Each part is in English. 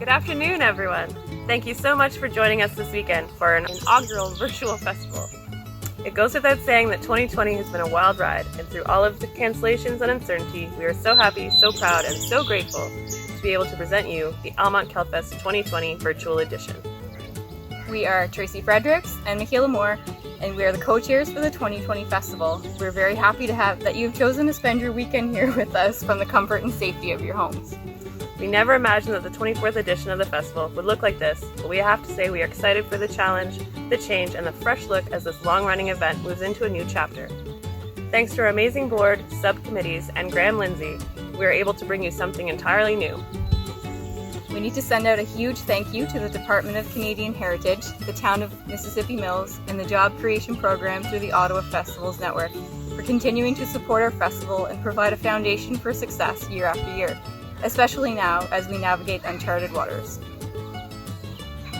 Good afternoon, everyone. Thank you so much for joining us this weekend for an inaugural virtual festival. It goes without saying that 2020 has been a wild ride, and through all of the cancellations and uncertainty, we are so happy, so proud, and so grateful to be able to present you the Celtfest 2020 virtual edition. We are Tracy Fredericks and Michaela Moore, and we are the co-chairs for the 2020 festival. We're very happy to have that you've chosen to spend your weekend here with us from the comfort and safety of your homes. We never imagined that the 24th edition of the festival would look like this, but we have to say we are excited for the challenge, the change, and the fresh look as this long-running event moves into a new chapter. Thanks to our amazing board, subcommittees, and Graham Lindsey, we are able to bring you something entirely new. We need to send out a huge thank you to the Department of Canadian Heritage, the Town of Mississippi Mills, and the Job Creation Program through the Ottawa Festivals Network for continuing to support our festival and provide a foundation for success year after year, especially now as we navigate uncharted waters.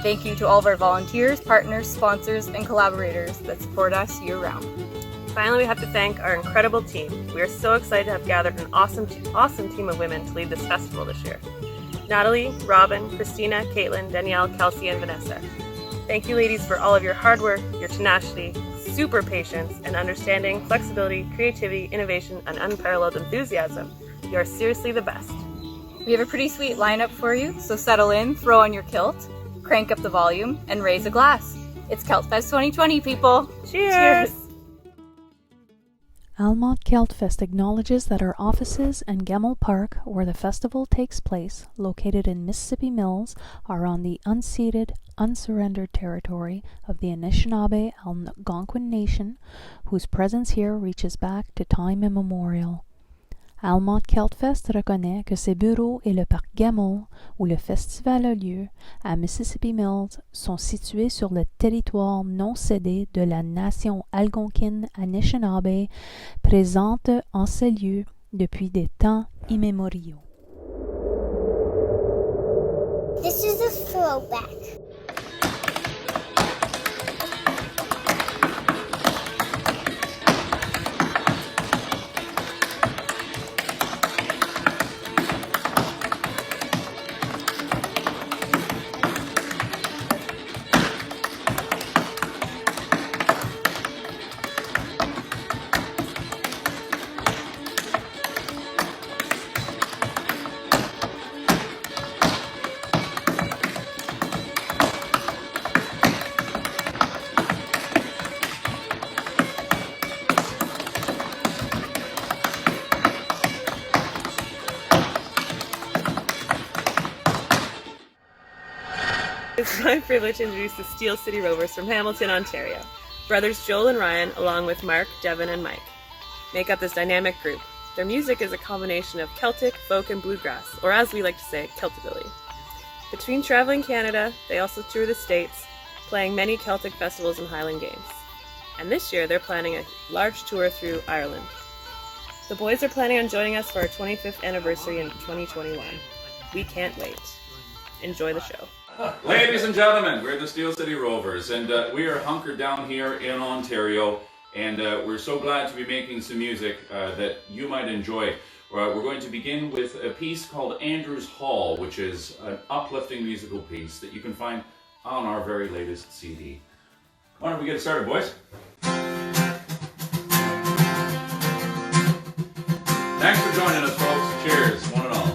Thank you to all of our volunteers, partners, sponsors, and collaborators that support us year-round. Finally, we have to thank our incredible team. We are so excited to have gathered an awesome team of women to lead this festival this year. Natalie, Robin, Christina, Caitlin, Danielle, Kelsey, and Vanessa. Thank you, ladies, for all of your hard work, your tenacity, super patience, and understanding, flexibility, creativity, innovation, and unparalleled enthusiasm. You are seriously the best. We have a pretty sweet lineup for you, so settle in, throw on your kilt, crank up the volume, and raise a glass. It's Celtfest 2020, people! Cheers! Almonte Celtfest acknowledges that our offices in Gemmell Park, where the festival takes place, located in Mississippi Mills, are on the unceded, unsurrendered territory of the Anishinaabe Algonquin Nation, whose presence here reaches back to time immemorial. Almonte Celtfest reconnaît que ses bureaux et le parc Gemmell, où le festival a lieu, à Mississippi Mills, sont situés sur le territoire non cédé de la nation algonquine Anishinaabe, présente en ces lieux depuis des temps immémoriaux. This is a throwback. It's my privilege to introduce the Steel City Rovers from Hamilton, Ontario. Brothers Joel and Ryan, along with Mark, Devin, and Mike, make up this dynamic group. Their music is a combination of Celtic, folk, and bluegrass, or as we like to say, Celtabilly. Between traveling Canada, they also tour the States, playing many Celtic festivals and Highland Games. And this year, they're planning a large tour through Ireland. The boys are planning on joining us for our 25th anniversary in 2021. We can't wait. Enjoy the show. Ladies and gentlemen, we're the Steel City Rovers, and we are hunkered down here in Ontario, and we're so glad to be making some music that you might enjoy. We're going to begin with a piece called Andrew's Hall, which is an uplifting musical piece that you can find on our very latest CD. Why don't we get started, boys? Thanks for joining us, folks. Cheers, one and all.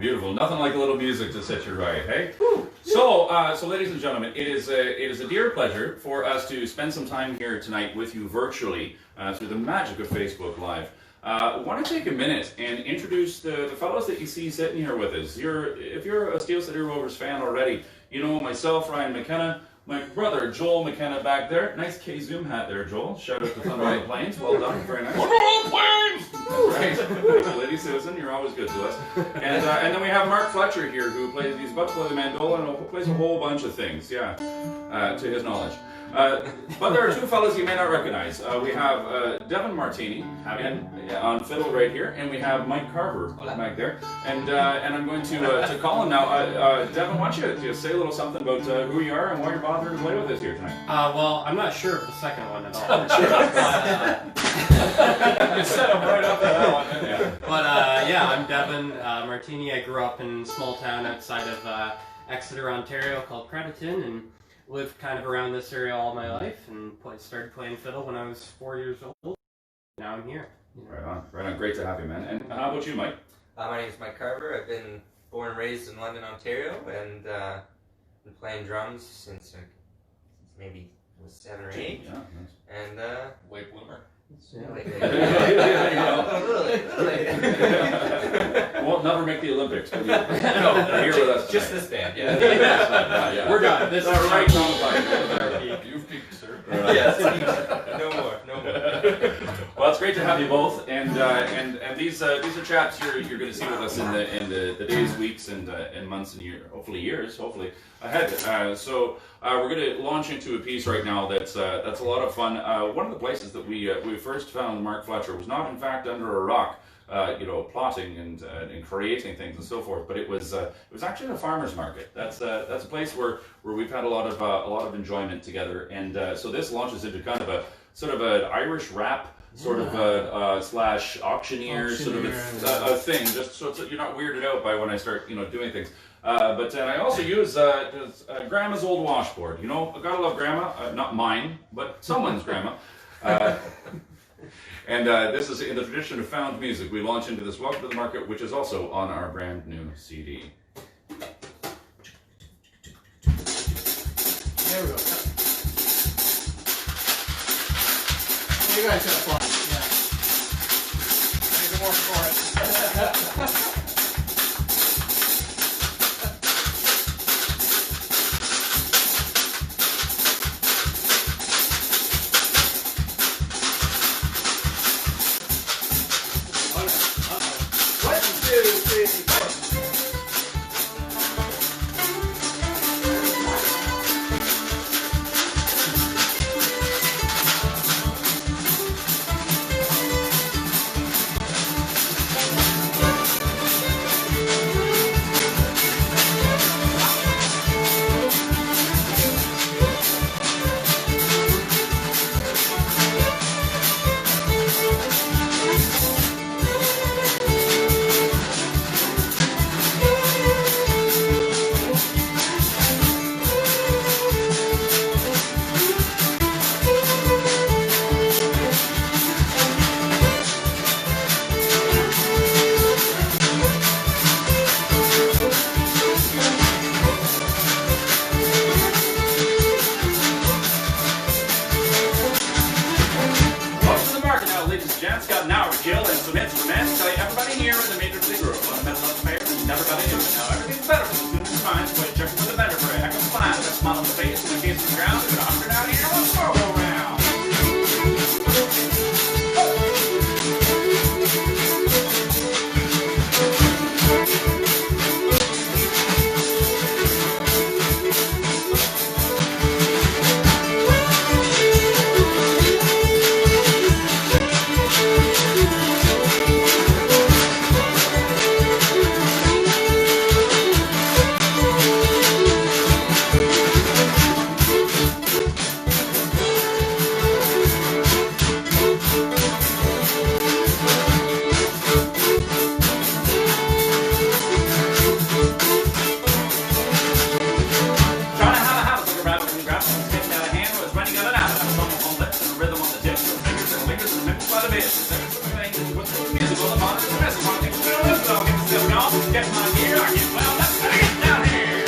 beautiful. Nothing like a little music to set you right, hey? So, ladies and gentlemen, it is a dear pleasure for us to spend some time here tonight with you virtually through the magic of Facebook Live. I want to take a minute and introduce the fellows that you see sitting here with us. If you're a Steel City Rovers fan already, you know myself, Ryan McKenna, my brother Joel McKenna back there. Nice K-Zoom hat there, Joel. Shout out to Thunder on the Plains. Well done, very nice. Thunder on the Plains! That's right. Lady Susan, you're always good to us. And then we have Mark Fletcher here, he's about to play the mandola and plays a whole bunch of things, yeah, to his knowledge. But there are two fellas you may not recognize. We have Devin Martini on fiddle right here, and we have Mike Carver back there. And I'm going to call him now. Devin, why don't you say a little something about who you are and why you're bothering to play with us here tonight? Well, I'm not sure of the second one at all. You set him right up for that one. Yeah. But I'm Devin Martini. I grew up in a small town outside of Exeter, Ontario called Crediton, and lived kind of around this area all my life, and started playing fiddle when I was 4 years old. Now I'm here. Right on. Great to have you, man. And how about you, Mike? My name is Mike Carver. I've been born and raised in London, Ontario, and been playing drums since maybe I was 7 or 8. Yeah, nice. And late bloomer. Won't never make the Olympics. But no, here with us. Just this band, yeah. We're done. This is right. You've peaked, sir. Yes. No more. Well, it's great to have you both, and these are chaps you're going to see with us in the days, weeks, and months and years, hopefully ahead. So we're going to launch into a piece right now that's a lot of fun. One of the places that we first found Mark Fletcher was not in fact under a rock, plotting and creating things and so forth, but it was actually in a farmer's market. That's a place where we've had a lot of enjoyment together, and so this launches into kind of a sort of an Irish rap sort of slash auctioneer sort of a thing, just so you're not weirded out by when I start doing things. But I also use grandma's old washboard. I gotta love grandma, not mine, but someone's grandma. And this is in the tradition of found music. We launch into this Welcome to the Market, which is also on our brand new CD. There we go. You guys have fun. Yeah. I need to work for it. market. Well, let's get down here.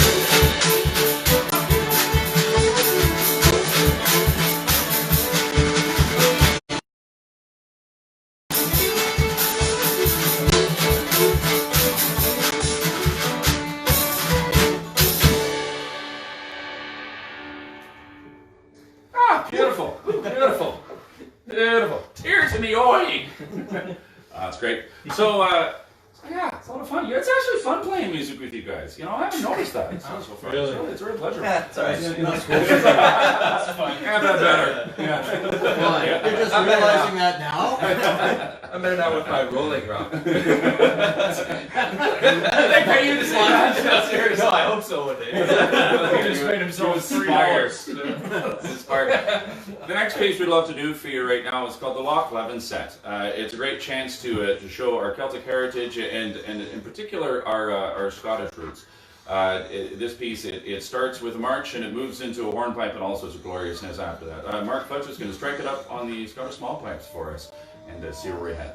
Ah, beautiful, beautiful, beautiful. Tears in the eye. That's great. So, yeah, it's a lot of fun. It's actually fun playing music with you guys. You know, I haven't noticed that. So far. Really? It's a real pleasure. Yeah, it's alright. That's fun. Yeah, that's better. Yeah. Well, you're just realizing that now? I'm better now with my rolling rock. They pay you to say that. Seriously. No, I hope so one day. He just made himself $3. Inspired. The next piece we'd love to do for you right now is called the Loch Leven set. It's a great chance to show our Celtic heritage and in particular our Scottish roots. This piece, it starts with a march and it moves into a hornpipe and all sorts of gloriousness after that. Mark Fletcher's going to strike it up on the Scottish small pipes for us and see where we head.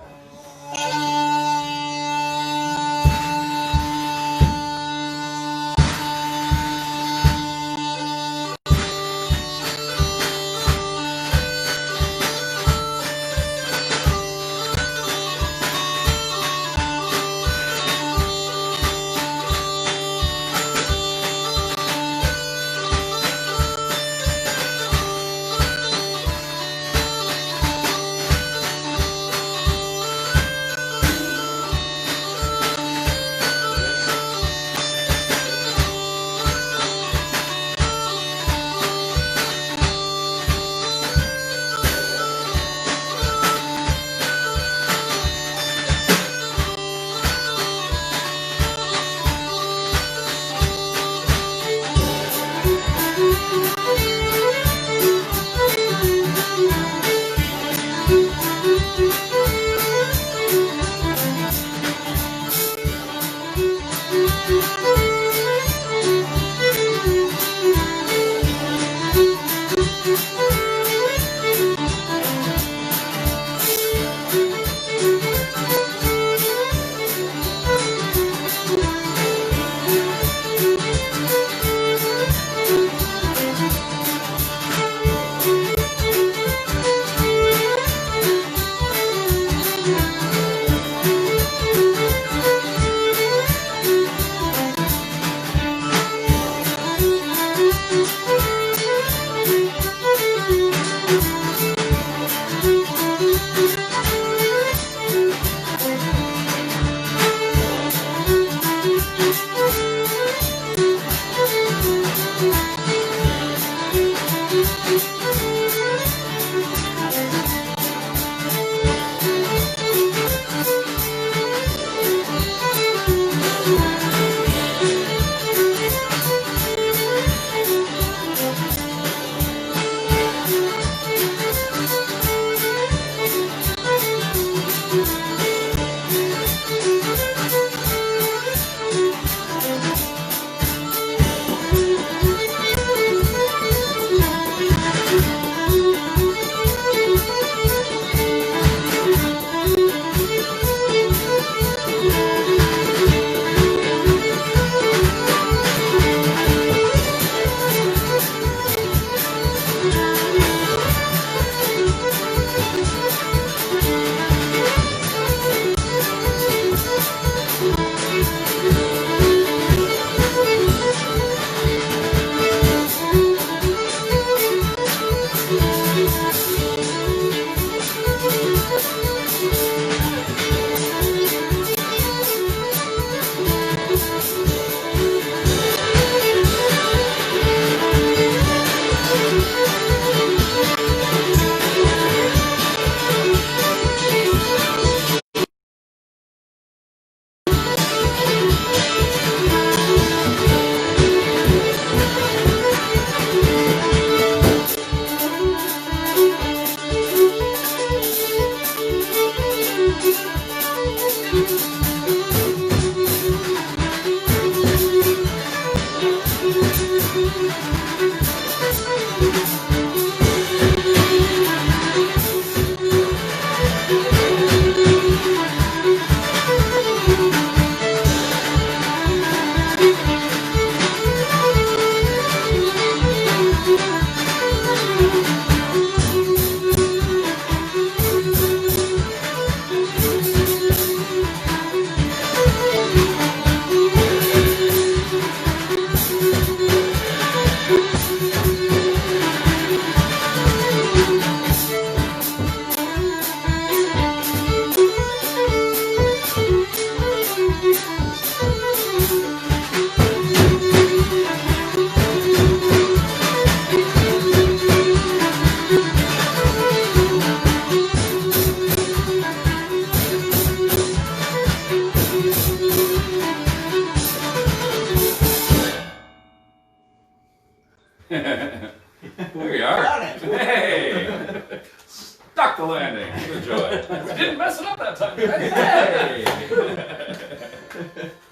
There you are. Got it. Hey! Stuck the landing. Good joy. We didn't mess it up that time. Hey!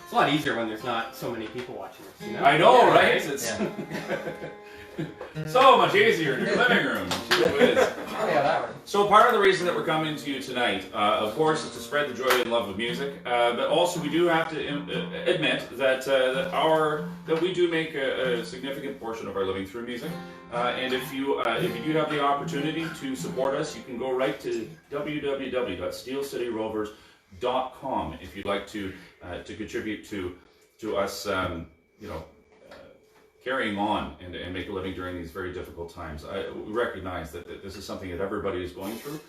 It's a lot easier when there's not so many people watching us. You know? I know, Yeah, right? right? It's so much easier in your living room. Gee whiz. Oh yeah, that one. So part of the reason that we're coming to you tonight, of course, is to spread the joy and love of music. But also, we do have to admit that we do make a significant portion of our living through music. And if you do have the opportunity to support us, you can go right to www.steelcityrovers.com if you'd like to contribute to us, carrying on and make a living during these very difficult times. We recognize that this is something that everybody is going through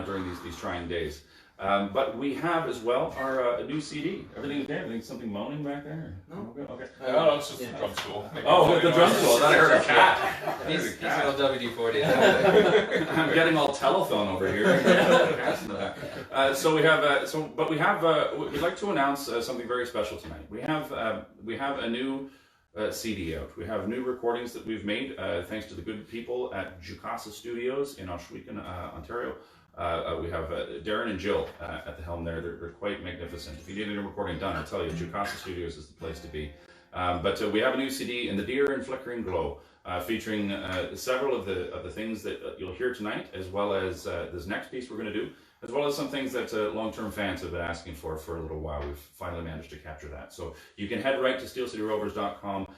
during these trying days. But we have as well our new CD. Everything okay? Everything something moaning back there? No. Okay. No, it's just the drum stool. Oh, the drum stool. I thought I heard a cat. He's little WD-40. I'm getting all telephone over here. We'd like to announce something very special tonight. We have a new CD out. We have new recordings that we've made thanks to the good people at Jukasa Studios in Ohsweken, Ontario. We have Darren and Jill at the helm there. They're quite magnificent. If you need any recording done, I'll tell you, Jukasa Studios is the place to be. But we have a new CD, In the Dear and Flickering Glow, featuring several of the things that you'll hear tonight, as well as this next piece we're going to do, as well as some things that long-term fans have been asking for a little while. We've finally managed to capture that. So you can head right to steelcityrovers.com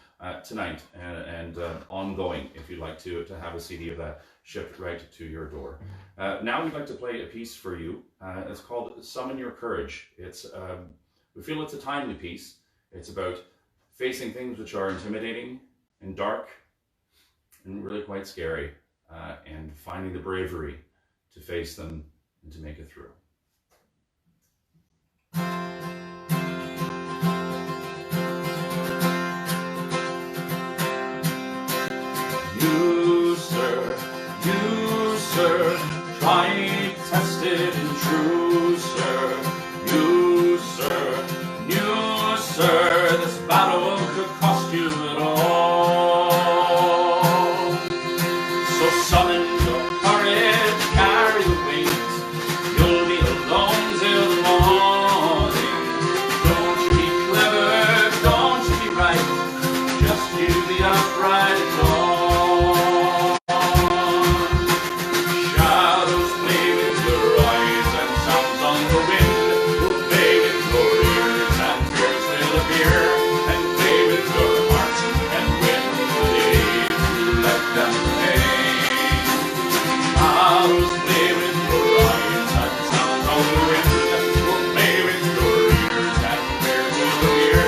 tonight and ongoing if you'd like to have a CD of that shipped right to your door. Now we'd like to play a piece for you. It's called Summon Your Courage. We feel it's a timely piece. It's about facing things which are intimidating and dark and really quite scary, and finding the bravery to face them and to make it through. You, sir, tried, tested, and true, sir. You, sir, knew, sir, this battle could cost you it all. So summon your courage, carry the wings. You'll be alone till the morning. Don't you be clever, don't you be right. Just you be upright at dawn. Shadows play with your eyes and sounds on the wind will play with your ears and fears will appear and play with your heart and win the day you let them play. Shadows play with your eyes and sounds on the wind will play with your ears and fears will appear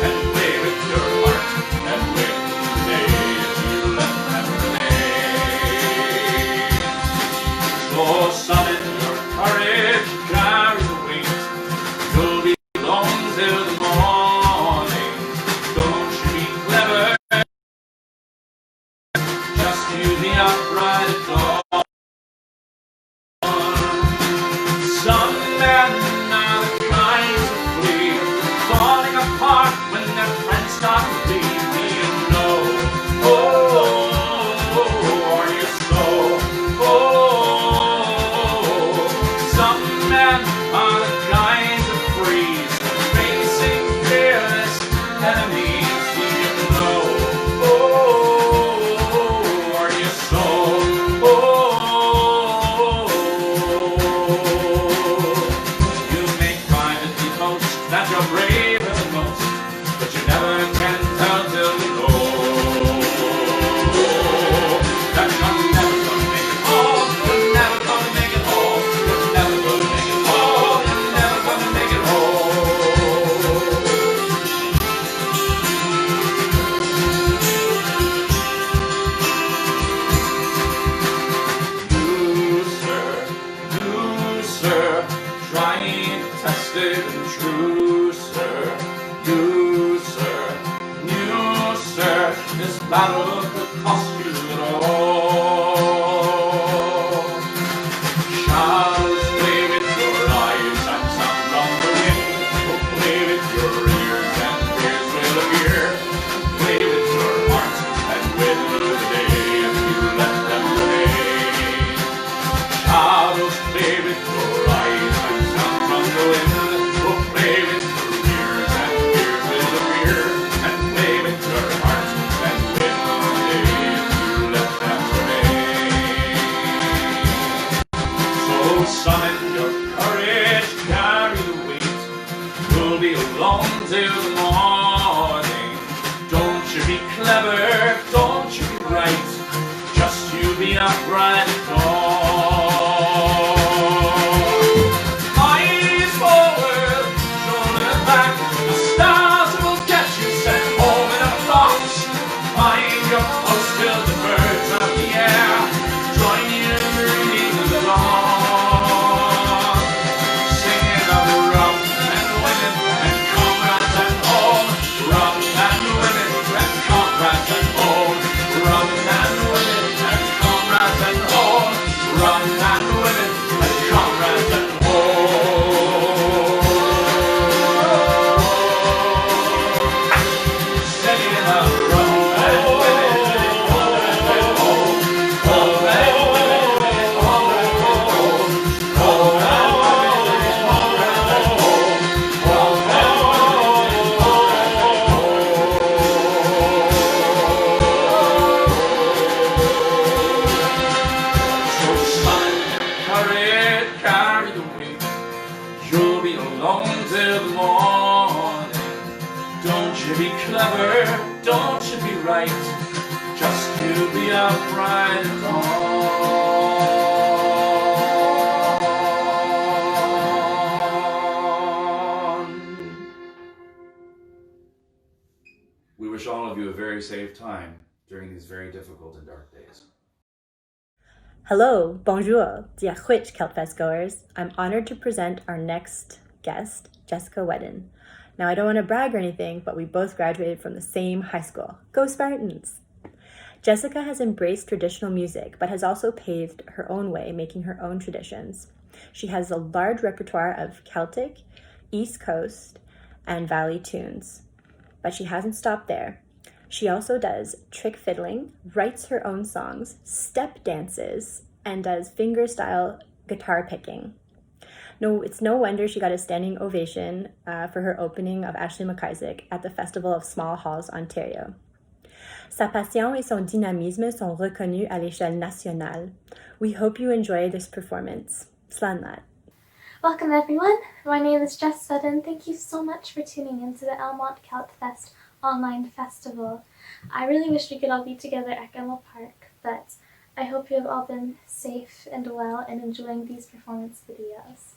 and play with your heart and win the day you let them play. So summon your courage, carry the wings. You'll be alone till the morning. Don't you be clever, just you be upright at dawn. Some men are the kinds of flee, falling apart when their friends start to leave me and know. Oh, are you so? Oh, some men are the kinds of freeze, facing fearless enemies. Do you know? Oh, are you so? Oh, you may privately boast that you're braver than most, but you never can tell till you go. That you're never gonna make it all, you're never gonna make it all, you're never gonna make it all, you're never gonna make it all. You, sir, tried, tested, and true, sir. You, sir, knew, sir, this battle could cost you it all. Shadows play with your eyes and sounds on the wind will play with your ears and fears will appear and play with your heart and win the day if you up bright and tall. Eyes forward, shoulder back, the stars will catch you sent home in a box. Find your post till the birds of the air join you in reading the song. Singing of rum and women and comrades and all, rum and women and comrades and all, rum and women and comrades and all, rum and women and comrades and all. Singing of rum and women and comrades and all, rum and women and comrades and all, rum and women and comrades and all, rum and women and So son, hurry it, carry the weight. You'll be alone till the morning. Don't you be clever, don't you be right. Just you be upright and on. We wish all of you a very safe time during these very difficult and dark days. Hello, bonjour, dear Which Celtfest goers. I'm honored to present our next guest, Jessica Weddin. Now, I don't want to brag or anything, but we both graduated from the same high school. Go Spartans! Jessica has embraced traditional music, but has also paved her own way, making her own traditions. She has a large repertoire of Celtic, East Coast, and Valley tunes. But she hasn't stopped there. She also does trick fiddling, writes her own songs, step dances, and does fingerstyle guitar picking. No, it's no wonder she got a standing ovation for her opening of Ashley McIsaac at the Festival of Small Halls, Ontario. Sa passion et son dynamisme sont reconnus à l'échelle nationale. We hope you enjoy this performance. Slanlat. Welcome everyone, my name is Jess Weddin. Thank you so much for tuning in to the Almonte Celtfest online festival. I really wish we could all be together at Gemmell Park, but I hope you have all been safe and well and enjoying these performance videos.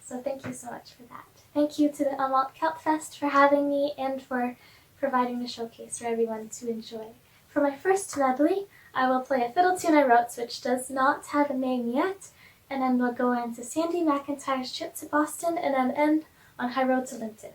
So thank you so much for that. Thank you to the Almonte Celtfest for having me and for providing the showcase for everyone to enjoy. For my first medley, I will play a fiddle tune I wrote which does not have a name yet, and then we'll go into Sandy McIntyre's Trip to Boston and then end on High Road to Linton.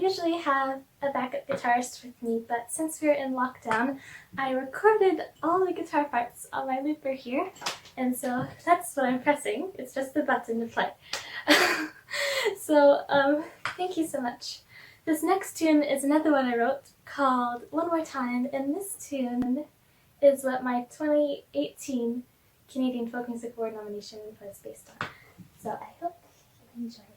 usually have a backup guitarist with me, but since we're in lockdown, I recorded all the guitar parts on my looper here, and so that's what I'm pressing. It's just the button to play. So, thank you so much. This next tune is another one I wrote called One More Time, and this tune is what my 2018 Canadian Folk Music Award nomination was based on. So I hope you enjoy it.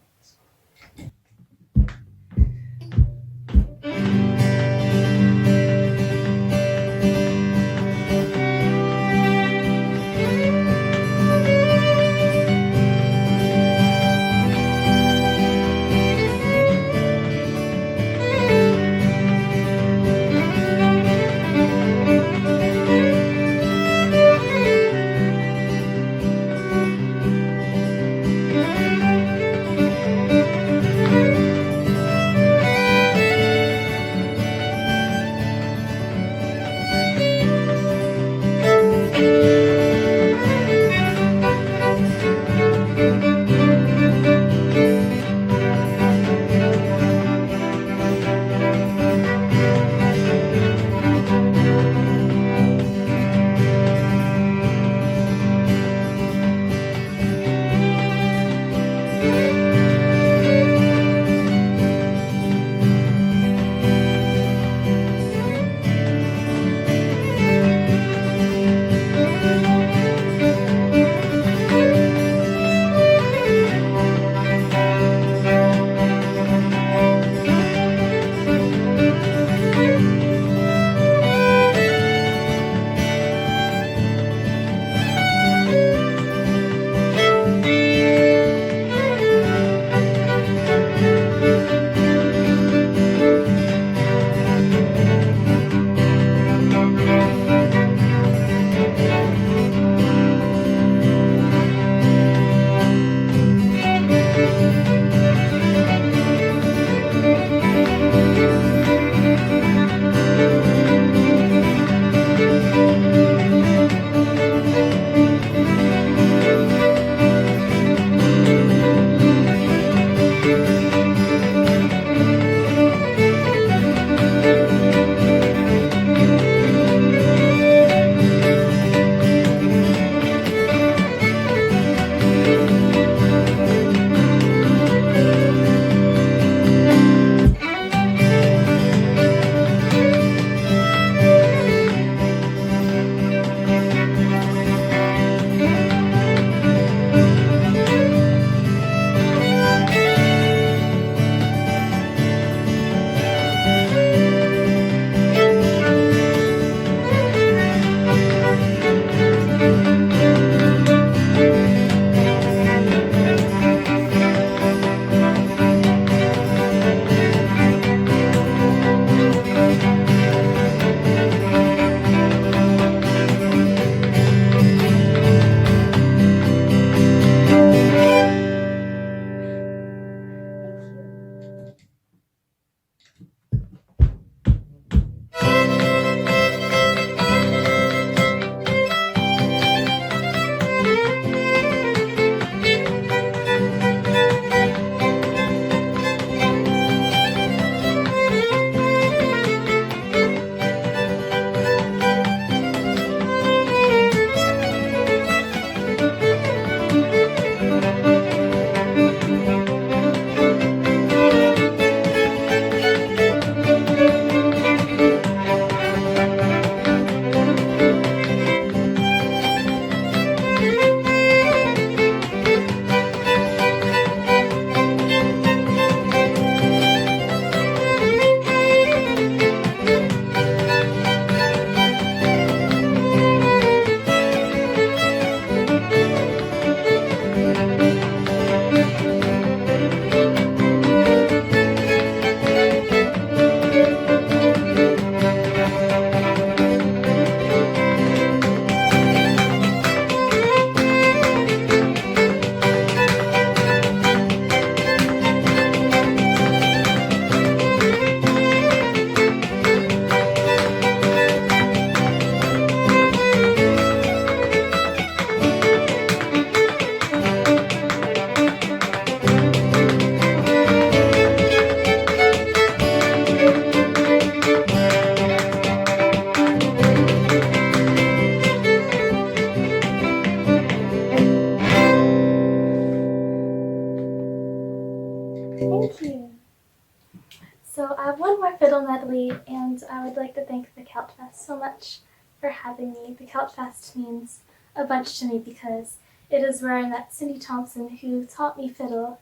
little medley, and I would like to thank the Celtfest so much for having me. The Celtfest means a bunch to me because it is where I met Cindy Thompson, who taught me fiddle,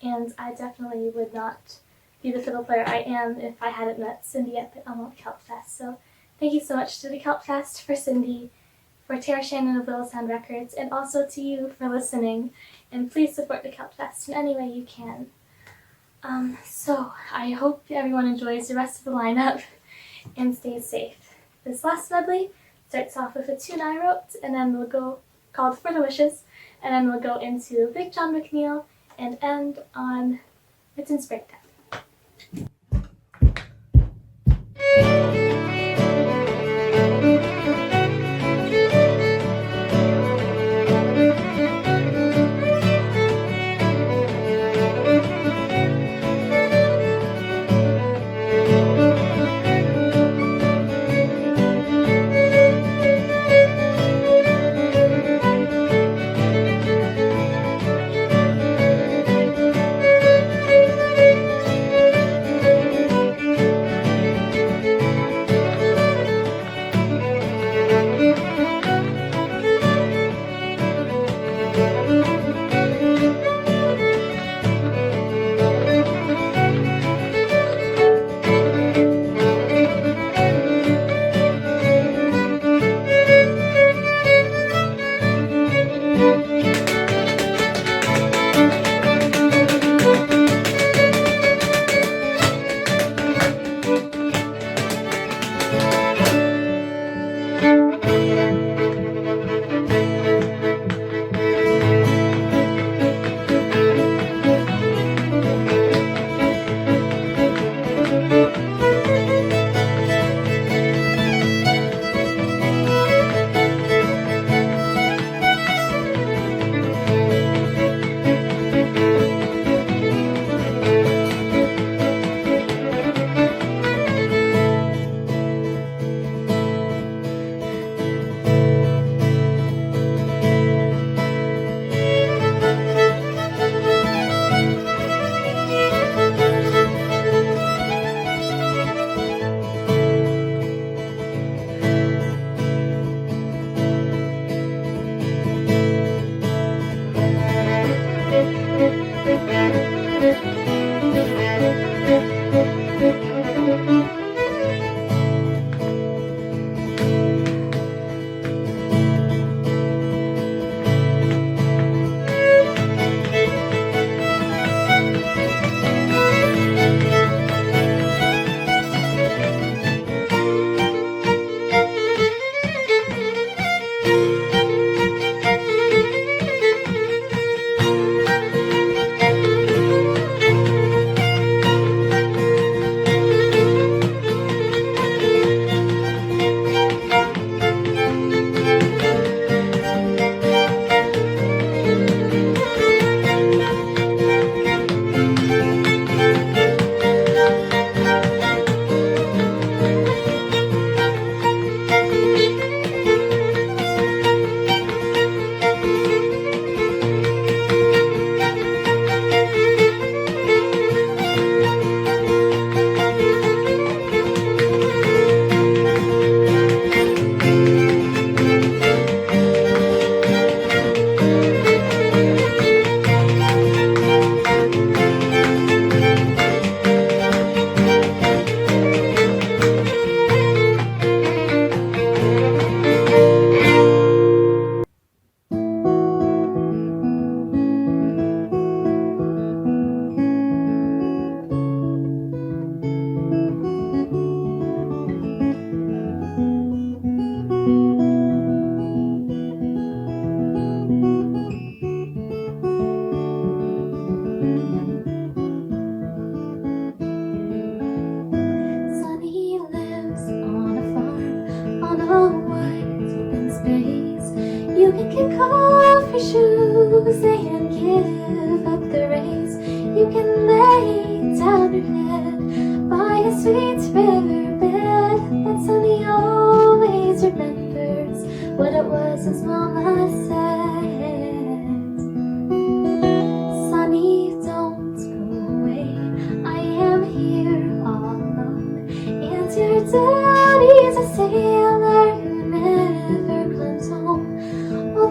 and I definitely would not be the fiddle player I am if I hadn't met Cindy at the Almonte Celtfest. So thank you so much to the Celtfest, for Cindy, for Tara Shannon of Little Sound Records, and also to you for listening. And please support the Celtfest in any way you can. So I hope everyone enjoys the rest of the lineup and stays safe. This last medley starts off with a tune I wrote, and then we'll go called For the Wishes, and then we'll go into Big John McNeil and end on It's in Springtime.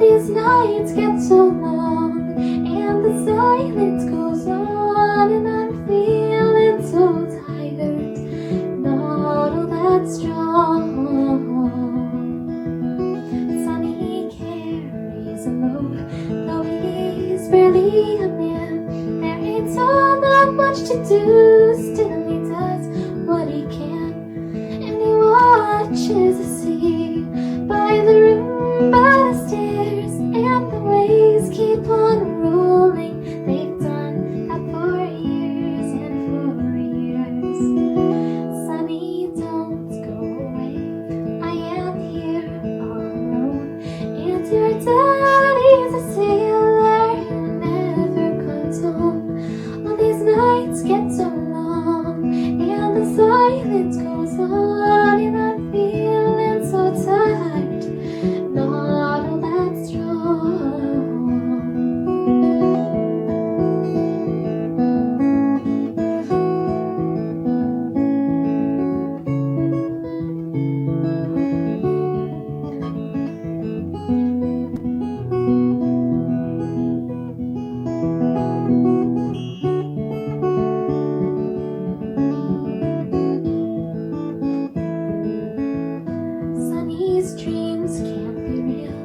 these nights get so long, and the silence goes on, and I'm feeling so tired, not all that strong. Sonny carries a load, though he's barely a man. There ain't all that much to do, still he does what he can, and he watches the sea by the room, by the stairs, and the waves keep on rolling. They've done that for years and for years. Sonny, don't go away, I am here all alone, and your daddy's a sailor who never comes home. All these nights get so long, and the silence goes on, and I'm feeling so tired, not all that strong. Sonny's dreams can't be real,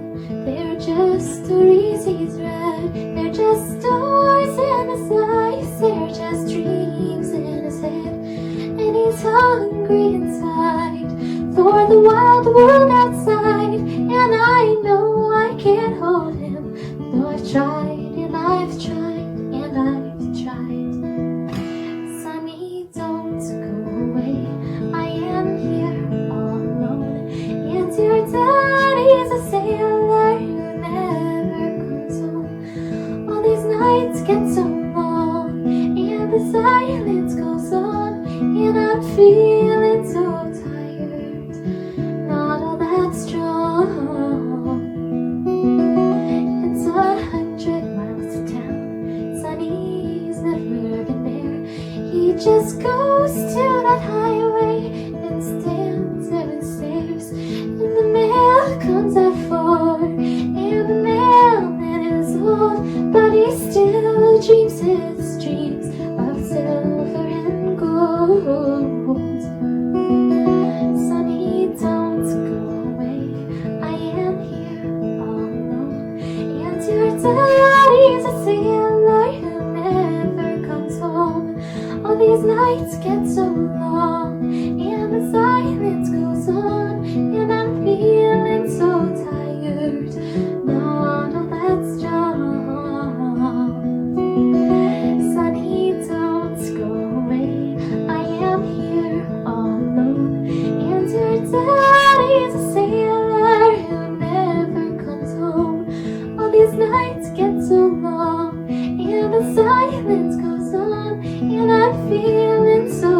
they're just stories he's read. They're just stories in his life, they're just dreams in his head. And he's hungry inside for the wild world outside, and I know I can't hold him, though I've tried and I've tried and I've tried. Sonny, don't go away, I am here all alone, and your daddy's a sailor who never comes home. All these nights get so long, and the silence goes on, and I'm feeling so tired, not all that strong. It's 100 miles to town, Sonny's never been there. He just goes to that highway and stands there and stares, and the mail comes at 4, and the mailman is old, but he still dreams his dreams of silver and gold. Sonny, don't go away, I am here all alone, and your daddy's a sailor who never comes home. All these nights get so long, and the silence goes on, and I'm feeling so tired, not all that strong. Sonny, don't go away, I am here all alone, and your daddy's a sailor who never comes home. All these nights get so long, and the silence goes on, and I'm feeling so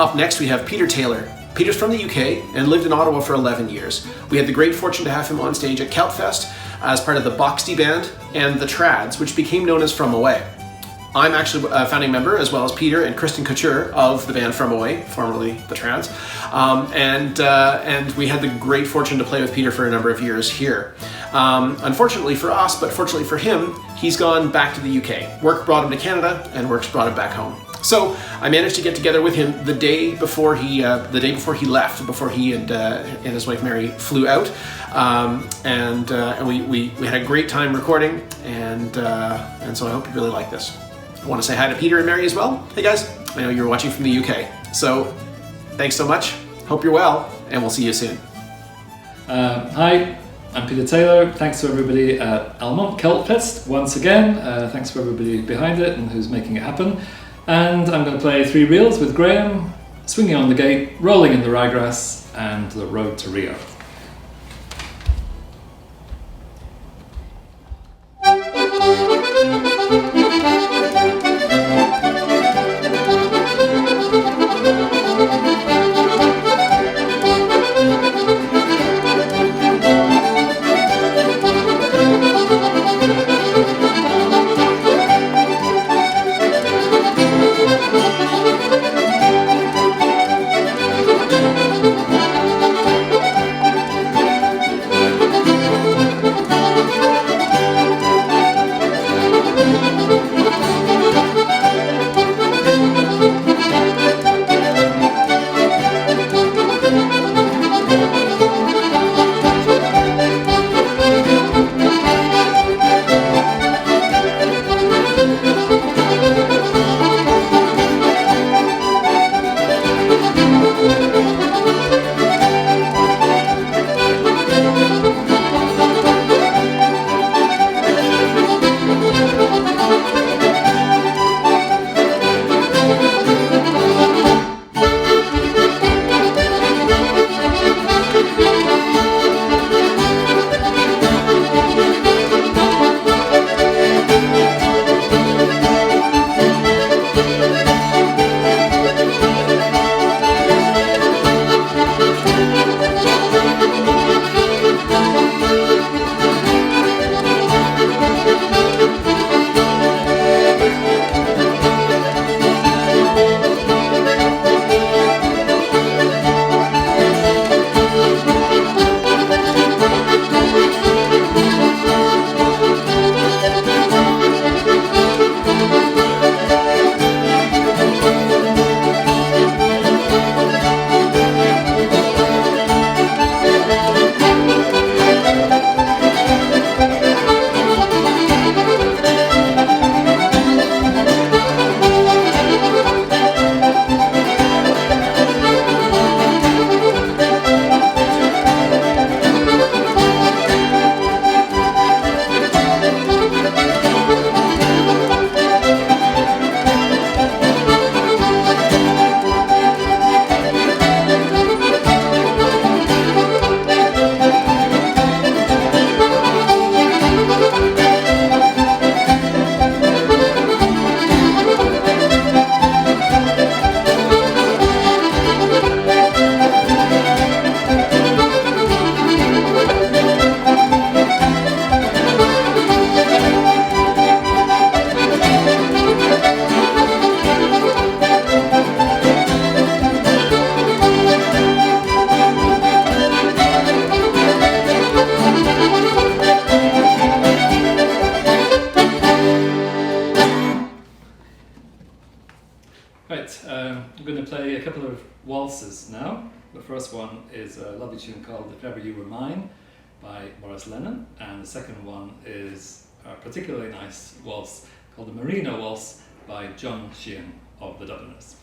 Up next, we have Peter Taylor. Peter's from the UK and lived in Ottawa for 11 years. We had the great fortune to have him on stage at Celtfest as part of the Boxty Band and the Trads, which became known as From Away. I'm actually a founding member, as well as Peter and Kristen Couture of the band From Away, formerly the Trads. And we had the great fortune to play with Peter for a number of years here. Unfortunately for us, but fortunately for him, he's gone back to the UK. Work brought him to Canada, and work's brought him back home. So I managed to get together with him the day before he left, before he and his wife Mary flew out, and we had a great time recording, and so I hope you really like this. I want to say hi to Peter and Mary as well. Hey guys, I know you're watching from the UK, so thanks so much. Hope you're well, and we'll see you soon. Hi, I'm Peter Taylor. Thanks to everybody at Almonte Celtfest once again. Thanks for everybody behind it and who's making it happen. And I'm going to play 3 reels with Graham, Swinging on the Gate, Rolling in the Ryegrass, and The Road to Rio. I'm going to play a couple of waltzes now. The first one is a lovely tune called If Ever You Were Mine by Maurice Lennon, and the second one is a particularly nice waltz called the Merino Waltz by John Sheehan of the Dubliners.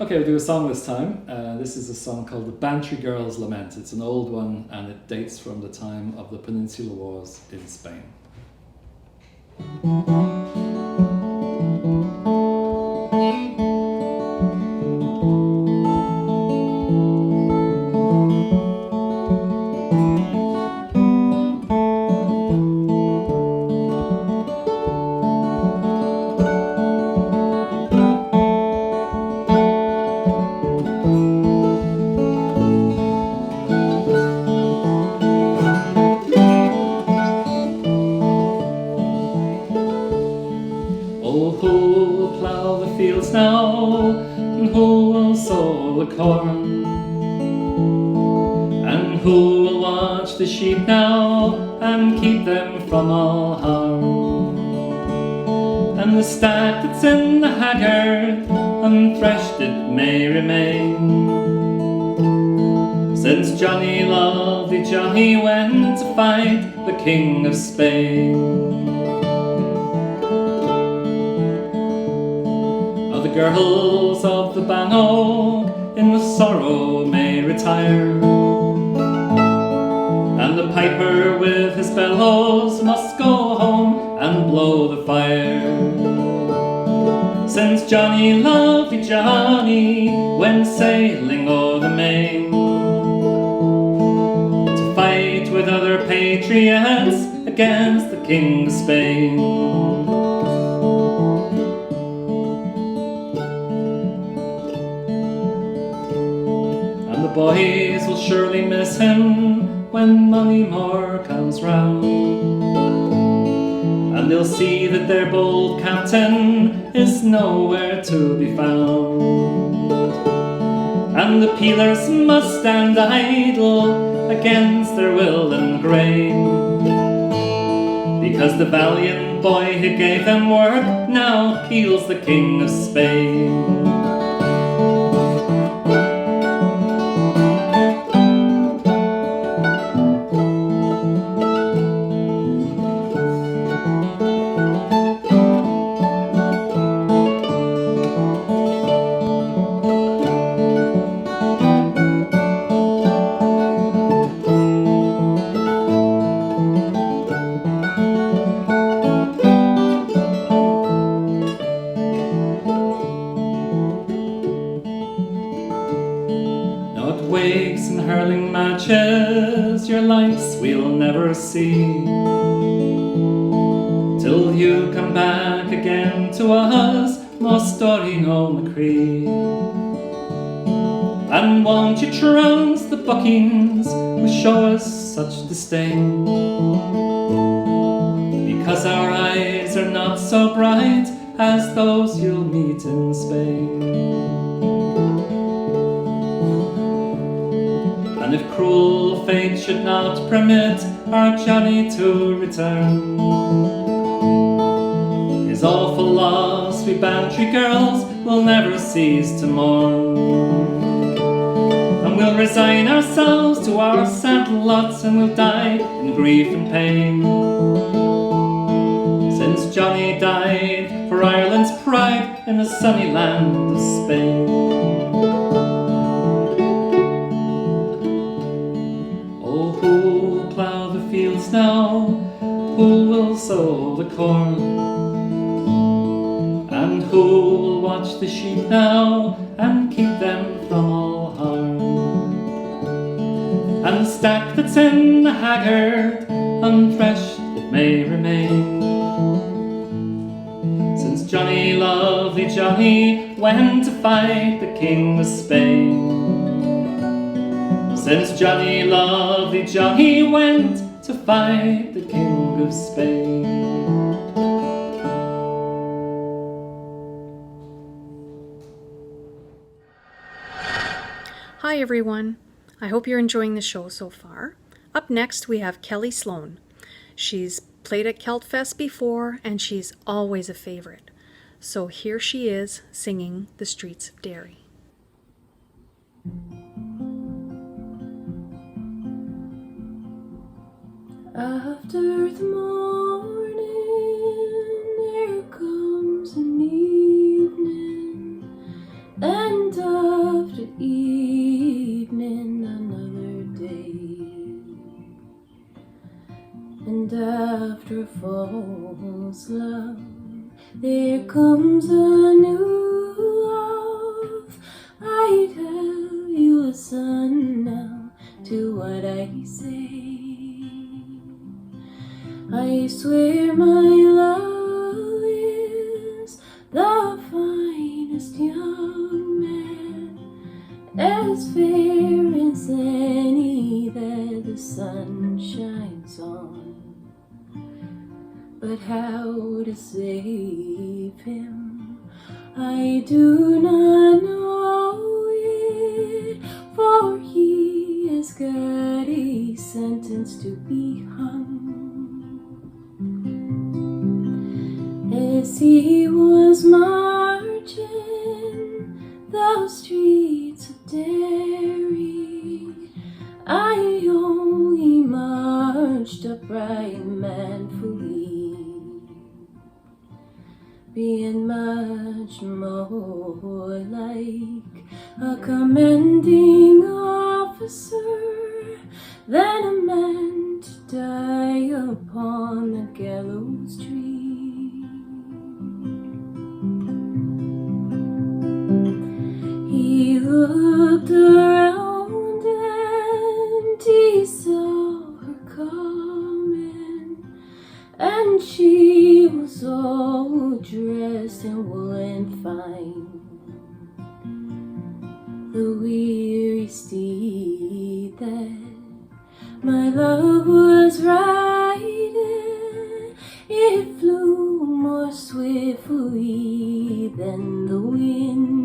Okay, we'll do a song this time. This is a song called The Bantry Girls' Lament. It's an old one and it dates from the time of the Peninsular Wars in Spain. Corn, and who will watch the sheep now and keep them from all harm? And the stack that's in the haggard unthreshed it may remain, since Johnny lovely Johnny went to fight the King of Spain. Of the girls of the Banog in the sorrow may retire, and the piper with his bellows must go home and blow the fire, since Johnny lovely Johnny went sailing o'er the main to fight with other patriots against the King of Spain. Boys will surely miss him when Moneymore comes round, and they'll see that their bold captain is nowhere to be found, and the peelers must stand idle against their will and grain, because the valiant boy who gave them work now peels the King of Spain. Your likes we'll never see, till you come back again to us, most Doreen O'Macree. And won't you trounce the buckings who show us such disdain, because our eyes are not so bright as those you'll meet in Spain. And if cruel fate should not permit our Johnny to return, his awful loss we Bantry girls will never cease to mourn, and we'll resign ourselves to our sad lots, and we'll die in grief and pain, since Johnny died for Ireland's pride in the sunny land of Spain. Now, who will sow the corn, and who will watch the sheep now and keep them from all harm? And the stack that's in the haggard unthreshed it may remain, since Johnny lovely Johnny went to fight the King of Spain, since Johnny lovely Johnny went to fight the King of Spain. Hi everyone, I hope you're enjoying the show so far. Up next we have Kelly Sloan. She's played at Celtfest before and she's always a favorite. So here she is singing The Streets of Derry. After the morning, there comes an evening, and comes a new love. I tell you, listen now to what I say. I swear my love is the finest young man, as fair as any that the sun shines on. But how to save him, I do not know it, for he has got a sentence to be hung. As he was marching the streets of Derry, I only marched upright manfully, being much more like a commanding officer than a man to die upon the gallows tree. He looked around and he saw her coming, and she was all dressed in wool and fine. The weary steed that my love was riding, it flew more swiftly than the wind.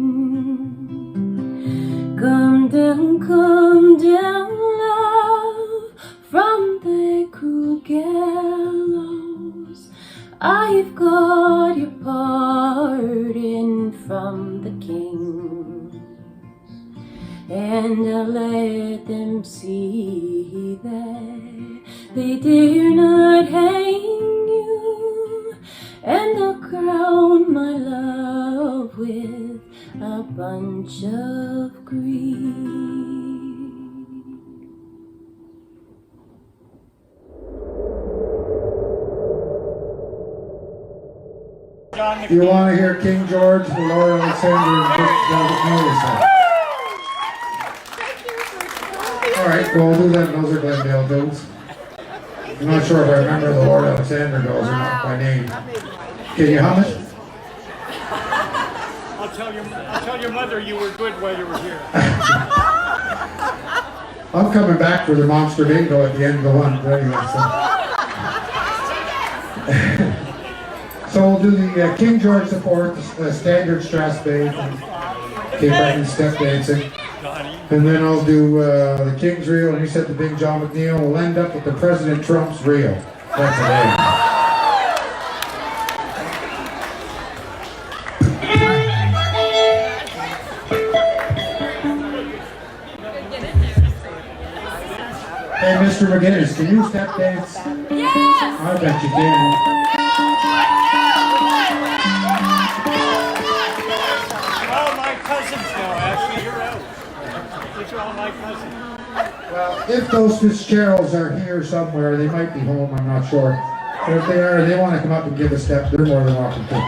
Come down, love, from the cruel gallows. I've got your pardon from the king, and I'll let them see that they dare not hang you, and I'll crown my love with a bunch of green. You want to hear King George, the Lord Alexander, and Velvet Miller? Alright, well, we'll do that. Those are Glendale Bills. I'm not sure if I remember the Lord Alexander goes or not by name. Can you hum it? I'll tell your mother you were good while you were here. I'm coming back for the Monster Bingo at the end of the one. Anyway, so we'll do the King George support, the standard Strasbourg, and Cape Breton step dancing. And then I'll do the King's Reel, and you said the Big John McNeil. We'll end up with the President Trump's Reel. That's the name. Hey, Mr. McGinnis, can you step dance? Yes! I bet you can. All my cousins now, Ashley, you're out. These are all my cousins. Well, if those Fitzgeralds are here somewhere, they might be home, I'm not sure. But if they are, they want to come up and give a step, they're more than welcome to.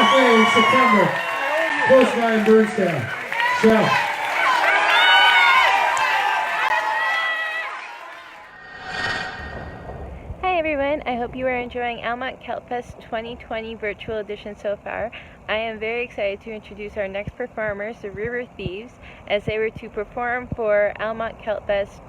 Cafe in September, close by in Burnstown. Ciao. Hi everyone, I hope you are enjoying Almonte Celtfest 2020 virtual edition so far. I am very excited to introduce our next performers, the River Thieves, as they were to perform for Almonte Celtfest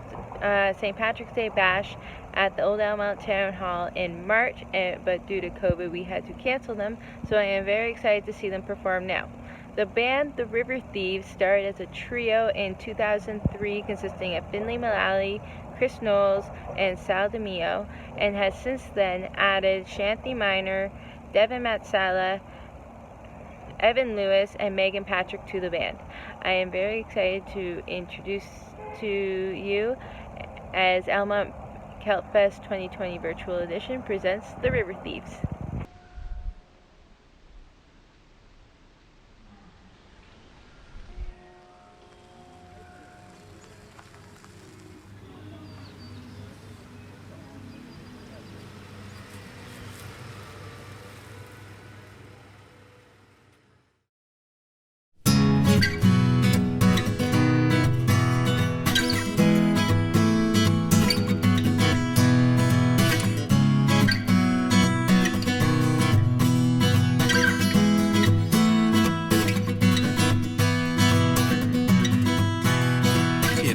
St. Patrick's Day Bash at the Old Almonte Town Hall in March, but due to COVID we had to cancel them, so I am very excited to see them perform now. The band, the River Thieves, started as a trio in 2003 consisting of Finley Mullally, Chris Knowles, and Sal DeMio, and has since then added Shanti Minor, Devin Matsala, Evan Lewis, and Megan Patrick to the band. I am very excited to introduce to you as Almonte Celtfest 2020 Virtual Edition presents the River Thieves.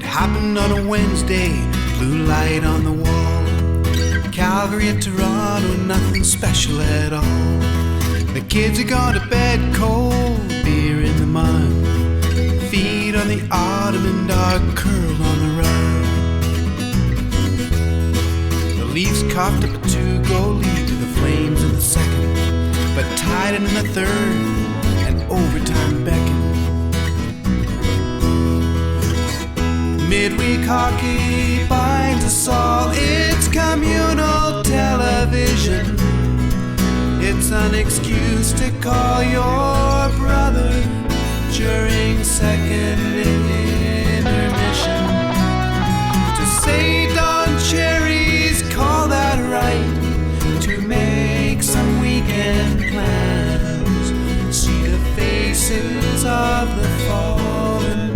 Happened on a Wednesday, blue light on the wall. Calgary and Toronto, nothing special at all. The kids are gone to bed cold, beer in the mud. Feet on the ottoman, dog curled on the rug. The Leafs coughed up a 2-goal lead to the Flames in the second, but tied it in the third, and overtime beckoned. Midweek hockey binds us all. It's communal television. It's an excuse to call your brother during second intermission. To say Don Cherry's call that right. To make some weekend plans. See the faces of the fallen.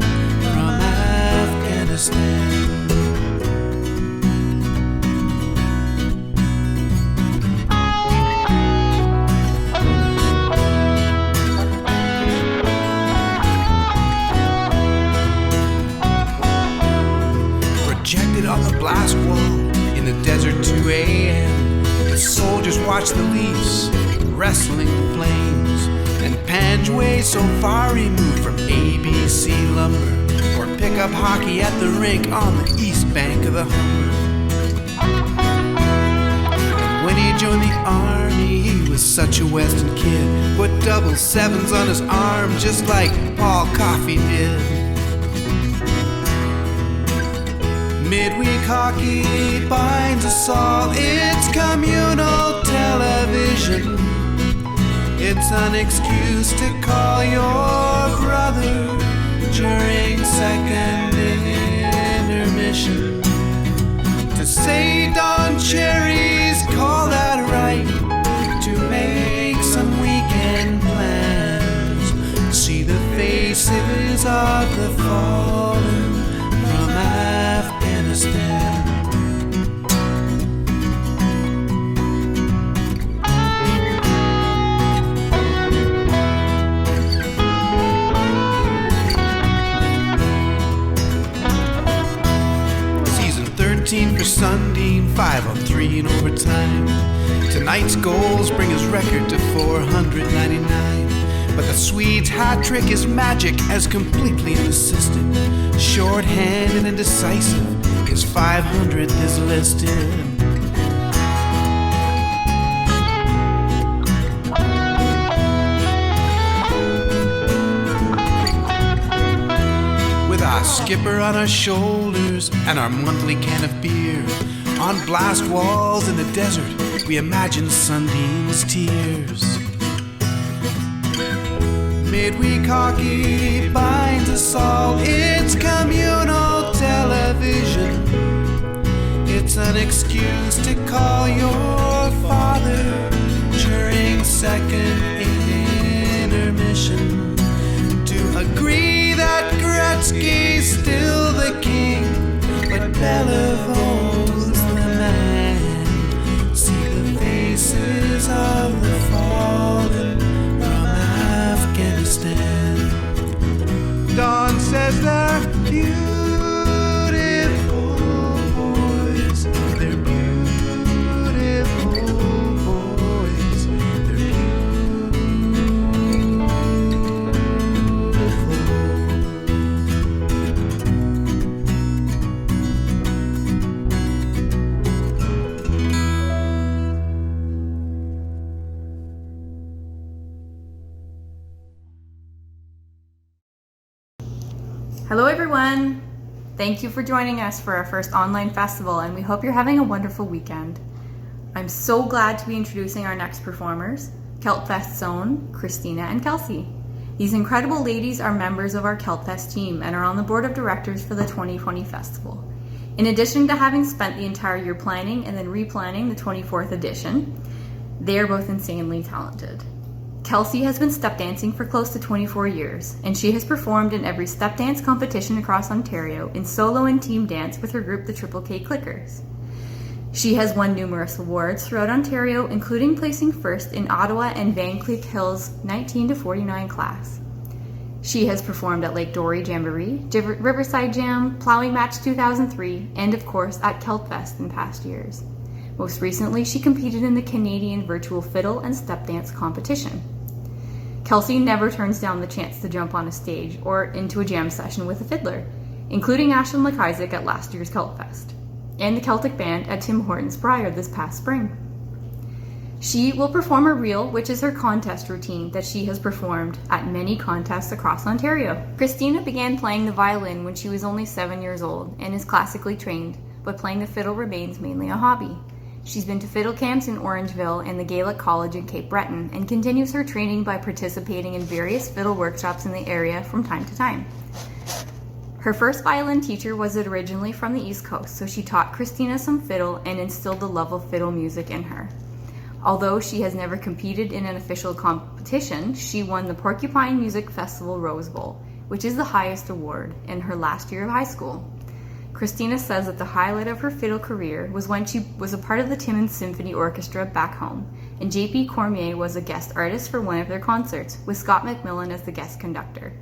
Projected on the blast wall in the desert 2 a.m. The soldiers watch the Leafs wrestling the flames, and Panjway so far removed from ABC lumber. Pick up hockey at the rink on the east bank of the Humber. And when he joined the army, he was such a Western kid. Put 7s on his arm just like Paul Coffey did. Midweek hockey binds us all. It's communal television. It's an excuse to call your brother during second intermission. To say Don Cherry's call that right. To make some weekend plans. See the faces of the fallen from Afghanistan. For Sundin, 5 on 3 in overtime. Tonight's goals bring his record to 499. But the Swede's hat trick is magic as completely unassisted. Short-handed and decisive, his 500th is listed. With our skipper on our shoulders and our monthly can of beer, on blast walls in the desert, we imagine Sundin's tears. Midweek hockey binds us all. It's communal television. It's an excuse to call your father during second whiskey's still the king, but Belleville's the man. See the faces of the fallen from Afghanistan. Dawn says they're beautiful boys. They're beautiful boys. They're Hello everyone! Thank you for joining us for our first online festival, and we hope you're having a wonderful weekend. I'm so glad to be introducing our next performers, Celtfest Sloan, Christina, and Kelsey. These incredible ladies are members of our Celtfest team and are on the board of directors for the 2020 festival. In addition to having spent the entire year planning and then replanning the 24th edition, they are both insanely talented. Kelsey has been step dancing for close to 24 years, and she has performed in every step dance competition across Ontario in solo and team dance with her group, the Triple K Clickers. She has won numerous awards throughout Ontario, including placing first in Ottawa and Van Cleef Hill's 19 to 49 class. She has performed at Lake Dory Jamboree, Riverside Jam, Plowing Match 2003, and of course at Celtfest in past years. Most recently, she competed in the Canadian Virtual Fiddle and Step Dance competition. Kelsey never turns down the chance to jump on a stage or into a jam session with a fiddler, including Ashlyn McIsaac at last year's Celtfest, and the Celtic Band at Tim Hortons Briar this past spring. She will perform a reel, which is her contest routine that she has performed at many contests across Ontario. Christina began playing the violin when she was only 7 years old and is classically trained, but playing the fiddle remains mainly a hobby. She's been to fiddle camps in Orangeville and the Gaelic College in Cape Breton and continues her training by participating in various fiddle workshops in the area from time to time. Her first violin teacher was originally from the East Coast, so she taught Christina some fiddle and instilled the love of fiddle music in her. Although she has never competed in an official competition, she won the Porcupine Music Festival Rose Bowl, which is the highest award, in her last year of high school. Christina says that the highlight of her fiddle career was when she was a part of the Timmins Symphony Orchestra back home, and J.P. Cormier was a guest artist for one of their concerts, with Scott McMillan as the guest conductor.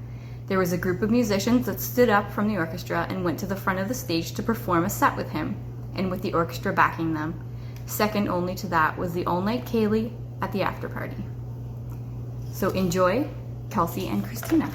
There was a group of musicians that stood up from the orchestra and went to the front of the stage to perform a set with him, and with the orchestra backing them. Second only to that was the all-night Kaylee at the after party. So enjoy Kelsey and Christina.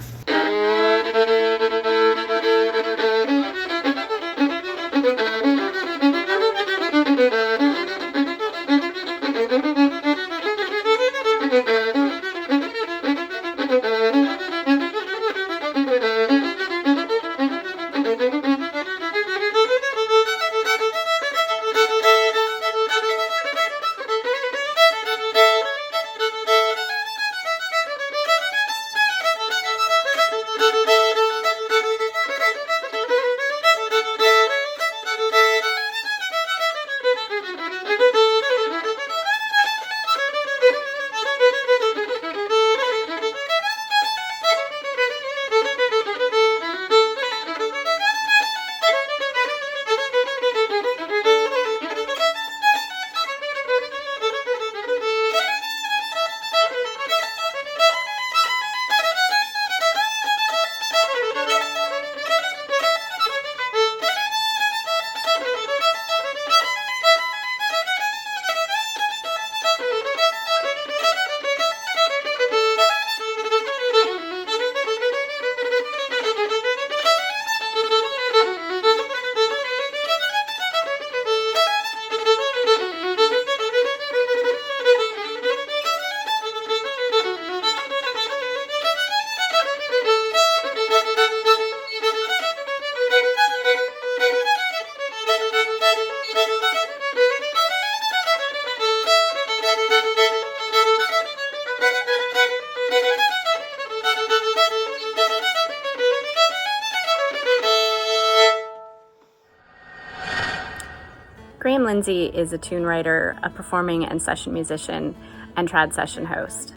Lindsey is a tune writer, a performing and session musician, and trad session host.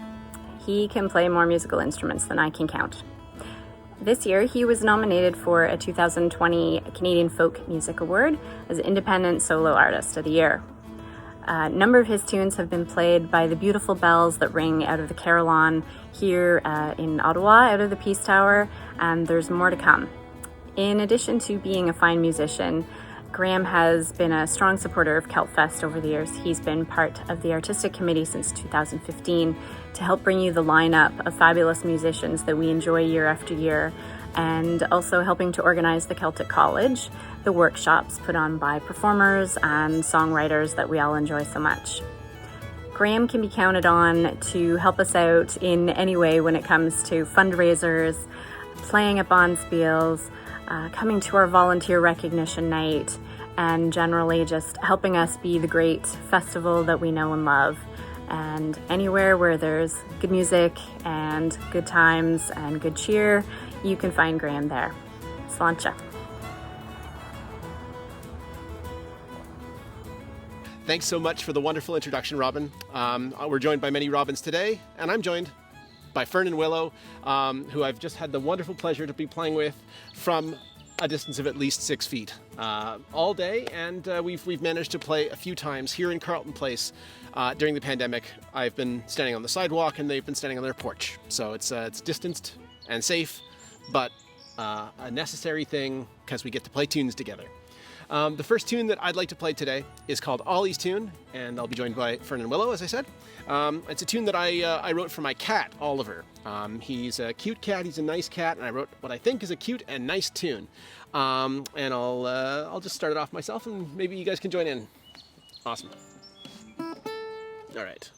He can play more musical instruments than I can count. This year, he was nominated for a 2020 Canadian Folk Music Award as Independent Solo Artist of the Year. A number of his tunes have been played by the beautiful bells that ring out of the Carillon here in Ottawa, out of the Peace Tower, and there's more to come. In addition to being a fine musician, Graham has been a strong supporter of Celtfest over the years. He's been part of the artistic committee since 2015 to help bring you the lineup of fabulous musicians that we enjoy year after year, and also helping to organize the Celtic College, the workshops put on by performers and songwriters that we all enjoy so much. Graham can be counted on to help us out in any way when it comes to fundraisers, playing at Bonspiels, coming to our volunteer recognition night, and generally just helping us be the great festival that we know and love. And anywhere where there's good music and good times and good cheer, you can find Graham there. Sláinte. Thanks so much for the wonderful introduction, Robin. We're joined by many Robins today, and I'm joined by Fern Willow, who I've just had the wonderful pleasure to be playing with from a distance of at least 6 feet all day, and we've managed to play a few times here in Carleton Place during the pandemic. I've been standing on the sidewalk, and they've been standing on their porch, so it's distanced and safe, but a necessary thing because we get to play tunes together. The first tune that I'd like to play today is called Ollie's Tune, and I'll be joined by Fern Willow, as I said. It's a tune that I wrote for my cat, Oliver. He's a cute cat, he's a nice cat, and I wrote what I think is a cute and nice tune. And I'll just start it off myself, and maybe you guys can join in. Awesome. All right.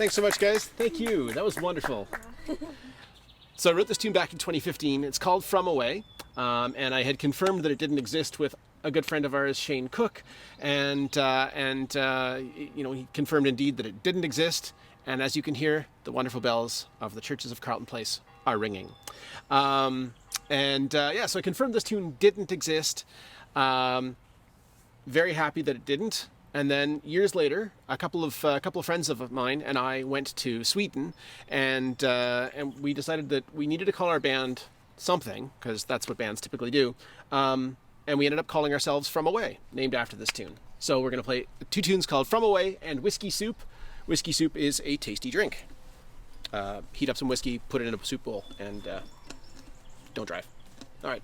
Thanks so much, guys. Thank you. That was wonderful. So I wrote this tune back in 2015. It's called From Away, and I had confirmed that it didn't exist with a good friend of ours, Shane Cook, and you know, he confirmed indeed that it didn't exist. And as you can hear, the wonderful bells of the churches of Carleton Place are ringing. Yeah, so I confirmed this tune didn't exist. Very happy that it didn't. And then years later, a couple of friends of mine and I went to Sweden, and we decided that we needed to call our band something, because that's what bands typically do. And we ended up calling ourselves From Away, named after this tune. So we're going to play 2 tunes called From Away and Whiskey Soup. Whiskey soup is a tasty drink. Heat up some whiskey, put it in a soup bowl, and don't drive. All right.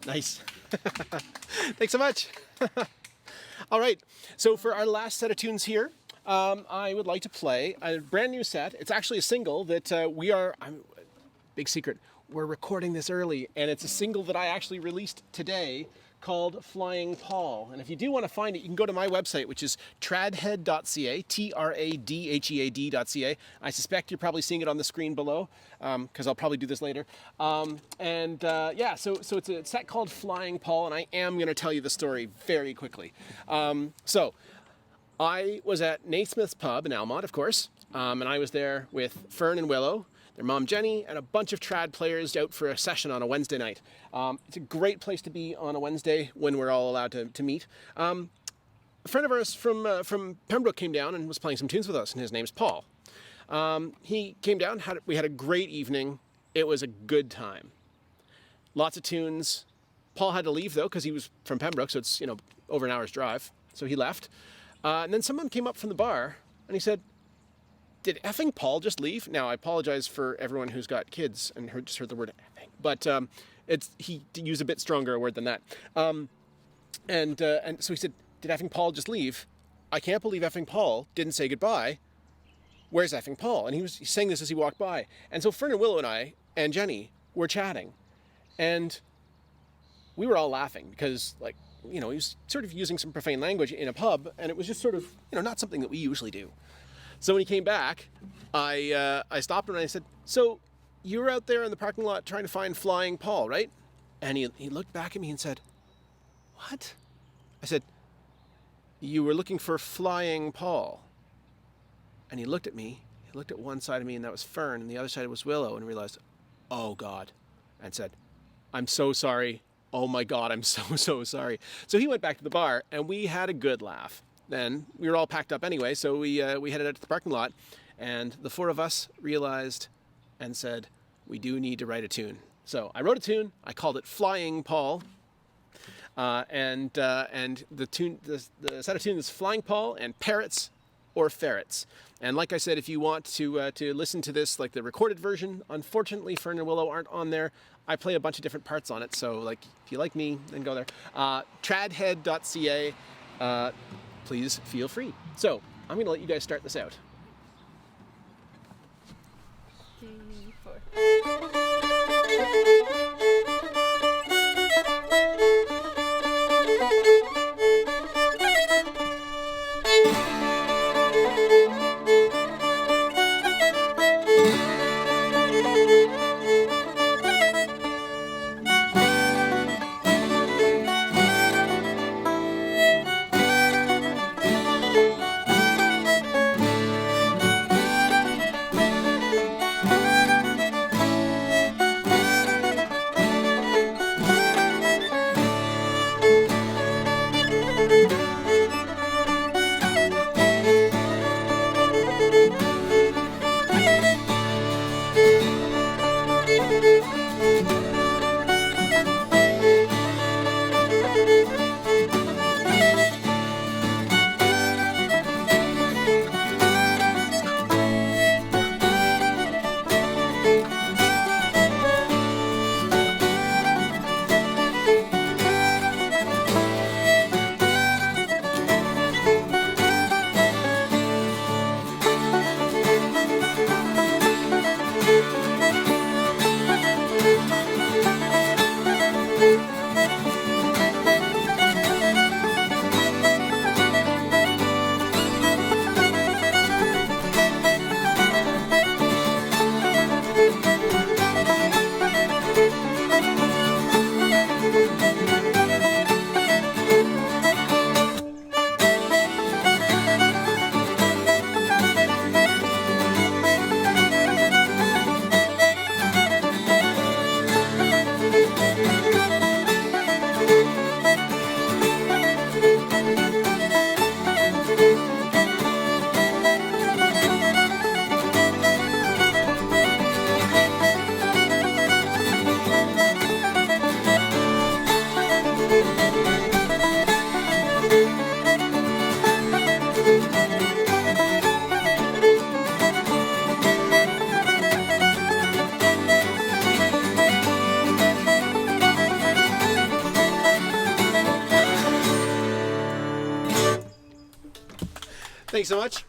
Nice. Thanks so much. All right, so for our last set of tunes here, I would like to play a brand new set. It's actually a single that big secret, we're recording this early, and it's a single that I actually released today called Flying Paul. And if you do want to find it, you can go to my website, which is tradhead.ca, tradhead.ca. I suspect you're probably seeing it on the screen below, because I'll probably do this later. So it's a set called Flying Paul, and I am going to tell you the story very quickly. So I was at Naismith's Pub in Almonte, of course, and I was there with Fern and Willow, their mom Jenny, and a bunch of trad players out for a session on a Wednesday night. It's a great place to be on a Wednesday when we're all allowed to meet. A friend of ours from Pembroke came down and was playing some tunes with us, and his name's Paul. He came down, we had a great evening. It was a good time. Lots of tunes. Paul had to leave though, because he was from Pembroke, so it's, over an hour's drive. So he left. And then someone came up from the bar and he said, "Did effing Paul just leave?" Now, I apologize for everyone who's got kids and just heard the word effing, but he used a bit stronger a word than that. And so he said, "Did effing Paul just leave? I can't believe effing Paul didn't say goodbye. Where's effing Paul?" And he was saying this as he walked by. And so Fern and Willow and I and Jenny were chatting, and we were all laughing because, he was sort of using some profane language in a pub, and it was just sort of, not something that we usually do. So when he came back, I stopped him and I said, "So you were out there in the parking lot trying to find Flying Paul, right?" And he looked back at me and said, "What?" I said, "You were looking for Flying Paul." And he looked at me, he looked at one side of me, and that was Fern, and the other side was Willow, and realized, oh God, and said, "I'm so sorry. Oh my God, I'm so sorry." So he went back to the bar, and we had a good laugh. Then we were all packed up anyway, so we headed out to the parking lot, and the four of us realized and said, we do need to write a tune. So I wrote a tune. I called it Flying Paul, and the set of tunes is Flying Paul and Parrots or Ferrets. And like I said, if you want to listen to this, like the recorded version, unfortunately Fern and Willow aren't on there. I play a bunch of different parts on it, so if you like me, then go there. Tradhead.ca. Please feel free. So I'm going to let you guys start this out. 3, 4. Thanks so much.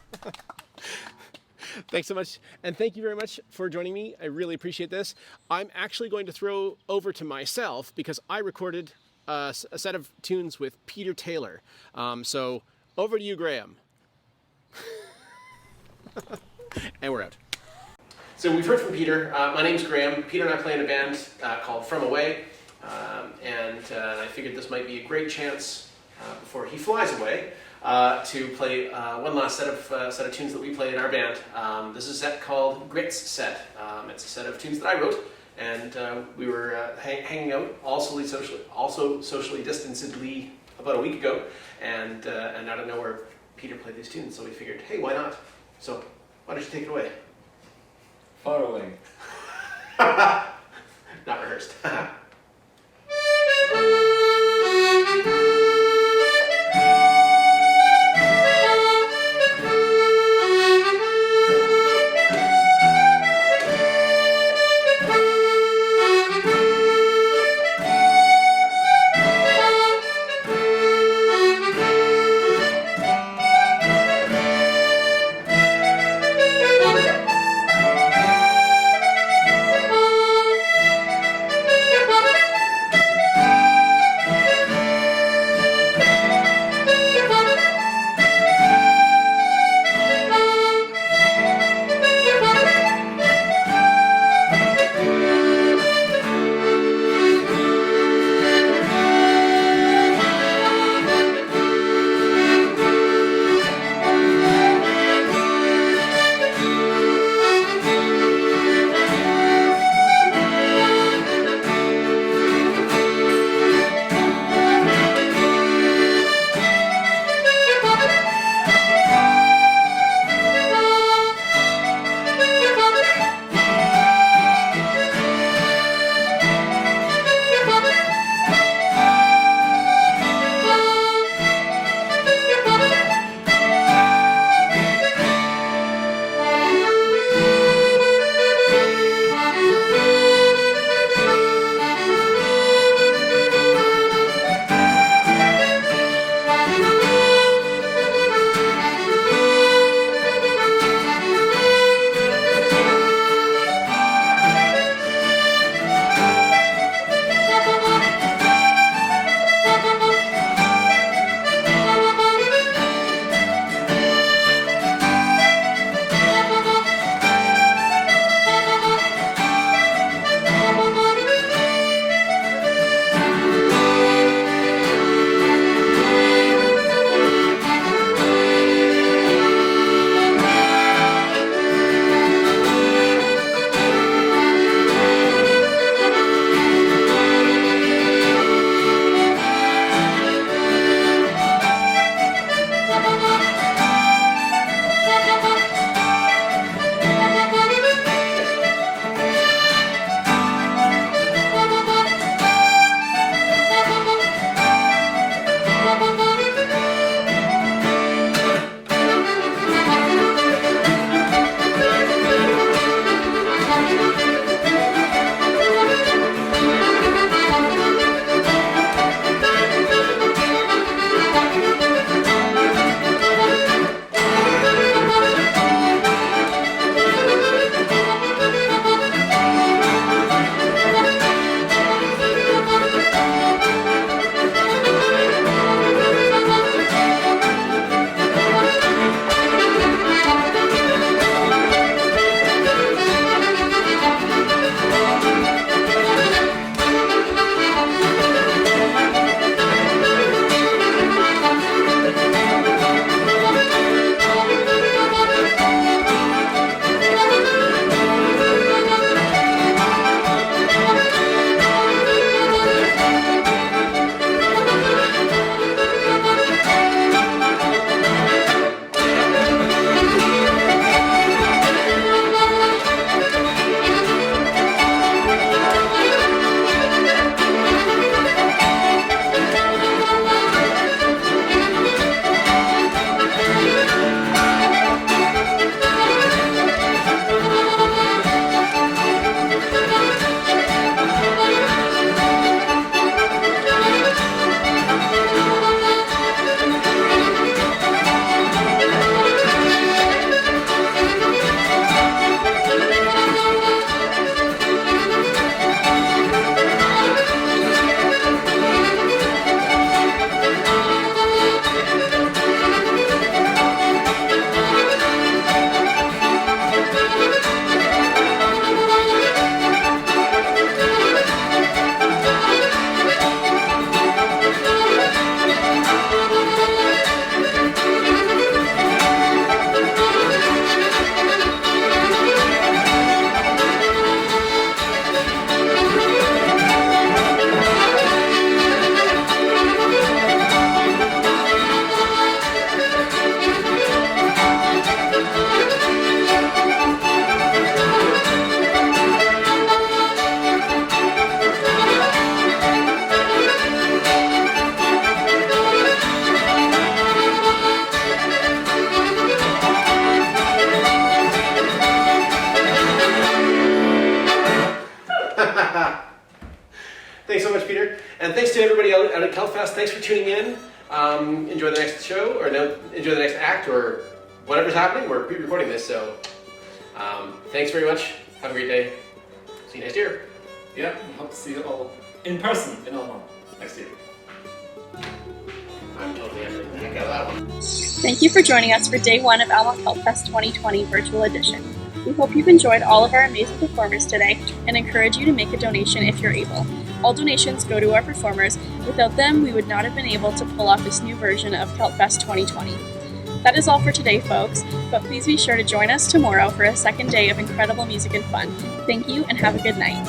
Thanks so much. And thank you very much for joining me. I really appreciate this. I'm actually going to throw over to myself because I recorded a set of tunes with Peter Taylor. So over to you, Graham. And we're out. So we've heard from Peter. My name's Graham. Peter and I play in a band called From Away. And I figured this might be a great chance before he flies away to play one last set of tunes that we played in our band. This is a set called Grits Set. It's a set of tunes that I wrote, and we were hanging out, also socially distancedly, about a week ago, and out of nowhere, Peter played these tunes, so we figured, hey, why not? So why don't you take it away? Far away. Not rehearsed. to everybody out at Celtfest. Thanks for tuning in. Enjoy the next show, or no, enjoy the next act, or whatever's happening. We're pre-recording this, so thanks very much. Have a great day. See you next year. Yeah, we hope to see you all in person in Almonte next year. I'm totally entering the heck out of that one. Thank you for joining us for Day 1 of Almonte Celtfest 2020 Virtual Edition. We hope you've enjoyed all of our amazing performers today and encourage you to make a donation if you're able. All donations go to our performers. Without them, we would not have been able to pull off this new version of Celtfest 2020. That is all for today, folks, but please be sure to join us tomorrow for a second day of incredible music and fun. Thank you and have a good night.